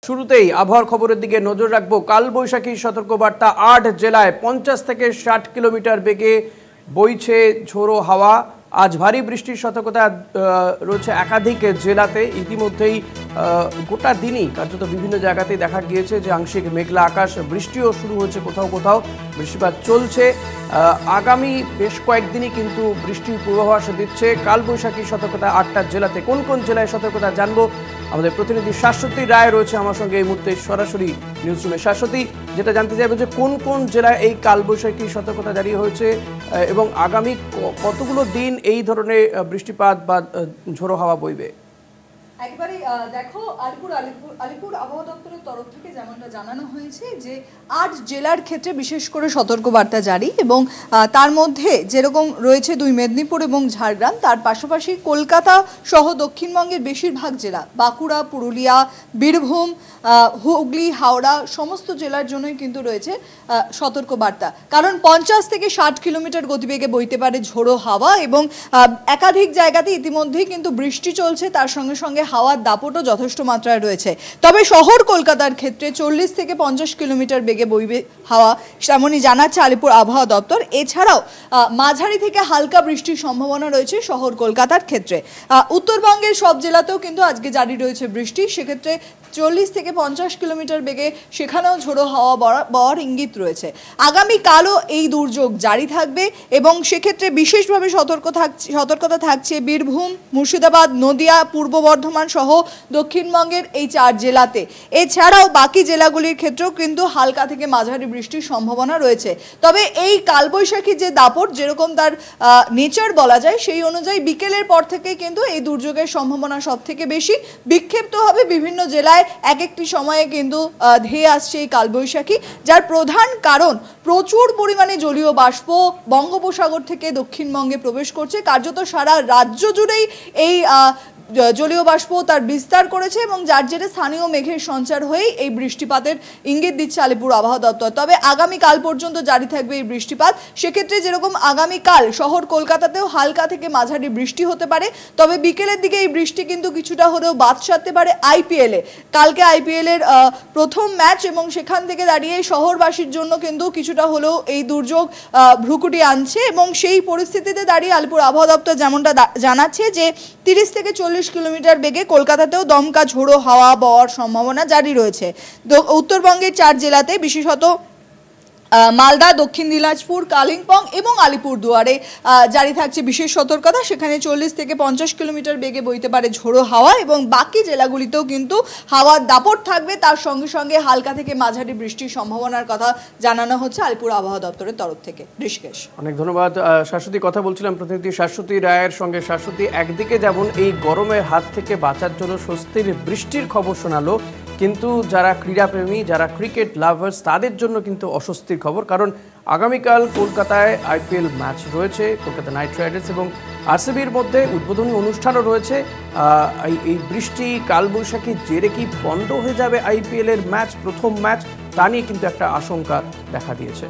শুরুতেই আবহাওয়ার খবরের দিকে নজর রাখবো। কালবৈশাখীর সতর্কবার্তা ৮ জেলায় ৫০ থেকে ৬০ কিলোমিটার বেগে বইছে ঝোড়ো হাওয়া। আজ ভারী বৃষ্টির সতর্কতা রয়েছে একাধিক জেলাতে। ইতিমধ্যেই গোটা দিনই কার্যত বিভিন্ন জায়গাতেই দেখা গিয়েছে যে আংশিক মেঘলা আকাশ, বৃষ্টিও শুরু হয়েছে, কোথাও কোথাও বৃষ্টিপাত চলছে। আগামী বেশ কয়েকদিনই কিন্তু বৃষ্টির পূর্বাভাস দিচ্ছে কালবৈশাখীর সতর্কতা ৮টা জেলাতে। কোন কোন জেলায় সতর্কতা জানবো, আমাদের প্রতিনিধি শাশ্বতী রায় রয়েছে আমার সঙ্গে এই মুহূর্তে সরাসরি নিউজ রুমে। শাশ্বতী, যেটা জানতে চাইবো যে কোন কোন জেলায় এই কালবৈশাখী সতর্কতা জারি হয়েছে এবং আগামী কতগুলো দিন এই ধরনের বৃষ্টিপাত বা ঝোড়ো হাওয়া বইবে? একবারে দেখো, আলিপুর আবহাওয়া দপ্তরের তরফ থেকে যেমনটা জানানো হয়েছে যে ৮ জেলার ক্ষেত্রে বিশেষ করে সতর্কবার্তা জারি, এবং তার মধ্যে যেরকম রয়েছে ২ মেদিনীপুর এবং ঝাড়গ্রাম, তার পাশাপাশি কলকাতা সহ দক্ষিণবঙ্গের বেশিরভাগ জেলা, বাঁকুড়া, পুরুলিয়া, বীরভূম, হুগলি, হাওড়া সমস্ত জেলার জন্যই কিন্তু রয়েছে সতর্কবার্তা। কারণ ৫০ থেকে ৬০ কিলোমিটার গতিবেগে বইতে পারে ঝোড়ো হাওয়া, এবং একাধিক জায়গাতে ইতিমধ্যেই কিন্তু বৃষ্টি চলছে, তার সঙ্গে সঙ্গে হাওয়ার দাপটও যথেষ্ট মাত্রায় রয়েছে। তবে শহর কলকাতার ক্ষেত্রে ৪০ থেকে ৫০ কিলোমিটার বেগে বইবে হাওয়া, তেমনই জানাচ্ছে আলিপুর আবহাওয়া দপ্তর। এছাড়াও মাঝারি থেকে হালকা বৃষ্টির সম্ভাবনা রয়েছে শহর কলকাতার ক্ষেত্রে। উত্তরবঙ্গের সব জেলাতেও কিন্তু আজকে জারি রয়েছে বৃষ্টি, সেক্ষেত্রে ৪০ থেকে ৫০ কিলোমিটার বেগে সেখানেও ঝোড়ো হাওয়া বওয়ার ইঙ্গিত রয়েছে। আগামীকালও এই দুর্যোগ জারি থাকবে, এবং সেক্ষেত্রে বিশেষভাবে সতর্কতা থাকছে বীরভূম, মুর্শিদাবাদ, নদিয়া, পূর্ব বর্ধমান সহ দক্ষিণবঙ্গের এই ৪ জেলাতে। এছাড়াও বাকি জেলাগুলির ক্ষেত্রেও কিন্তু হালকা থেকে মাঝারি বৃষ্টির সম্ভাবনা রয়েছে। তবে এই কালবৈশাখী যে দাপট, যেরকম তার নেচার বলা যায়, সেই অনুযায়ী বিকেলের পর থেকেই কিন্তু এই দুর্যোগের সম্ভাবনা সব থেকে বেশি। বিক্ষিপ্ত হবে বিভিন্ন জেলায় এক একটি সময়ে কিন্তু ধেয়ে আসছে এই কালবৈশাখী, যার প্রধান কারণ প্রচুর পরিমাণে জলীয় বাষ্প বঙ্গোপসাগর থেকে দক্ষিণবঙ্গে প্রবেশ করছে। কার্যত সারা রাজ্য জুড়েই এই জলীয় বাষ্প তার বিস্তার করেছে, এবং যার জেরে স্থানীয় মেঘের সঞ্চার হয়েই এই বৃষ্টিপাতের ইঙ্গিত দিচ্ছে আলিপুর আবহাওয়া দপ্তর। তবে আগামীকাল পর্যন্ত জারি থাকবে এই বৃষ্টিপাত। সেক্ষেত্রে যেরকম আগামীকাল শহর কলকাতাতেও হালকা থেকে মাঝারি বৃষ্টি হতে পারে, তবে বিকেলের দিকে এই বৃষ্টি কিন্তু কিছুটা হলেও বাদ সাধতে পারে আইপিএলে। কালকে আইপিএলের প্রথম ম্যাচ, এবং সেখান থেকে দাঁড়িয়ে শহরবাসীর জন্য কিন্তু কিছুটা হলেও এই দুর্যোগ ভ্রুকুটি আনছে, এবং সেই পরিস্থিতিতে দাঁড়িয়ে আলিপুর আবহাওয়া দপ্তর যেমনটা জানাচ্ছে যে ৩০ থেকে ৪০ কিলোমিটার বেগে কলকাতাতেও দমকা ঝোড়ো হাওয়া বওয়ার সম্ভাবনা জারি রয়েছে। উত্তরবঙ্গের ৪ জেলাতে, বিশেষত মালদা, দক্ষিণ দিনাজপুর, কালিম্পং এবং আলিপুরদুয়ারে জারি থাকছে বিশেষ সতর্কতা। সেখানে ৪০ থেকে ৫০ কিলোমিটার বেগে বইতে পারে ঝোড়ো হাওয়া, এবং বাকি জেলাগুলিতেও কিন্তু হাওয়ার দাপট থাকবে, তার সঙ্গে সঙ্গে হালকা থেকে মাঝারি বৃষ্টির সম্ভাবনার কথা জানানো হচ্ছে আলিপুর আবহাওয়া দপ্তরের তরফ থেকে। ঋষিকেশ, অনেক ধন্যবাদ। শাশ্বতী, কথা বলছিলাম প্রতিনিধি শাশ্বতী রায়ের সঙ্গে। শাশ্বতী, একদিকে যেমন এই গরমের হাত থেকে বাঁচার জন্য স্বস্তির বৃষ্টির খবর শোনালো, কিন্তু যারা ক্রীড়াপ্রেমী, যারা ক্রিকেট লাভার্স, তাদের জন্য কিন্তু অস্বস্তির খবর। কারণ আগামীকাল কলকাতায় আইপিএল ম্যাচ রয়েছে, কলকাতা নাইট রাইডার্স এবং আরসিবির মধ্যে উদ্বোধনী অনুষ্ঠানও রয়েছে। এই বৃষ্টি কালবৈশাখীর জেরে কি বন্ধ হয়ে যাবে আইপিএলের ম্যাচ, প্রথম ম্যাচ, তা নিয়ে কিন্তু একটা আশঙ্কা দেখা দিয়েছে।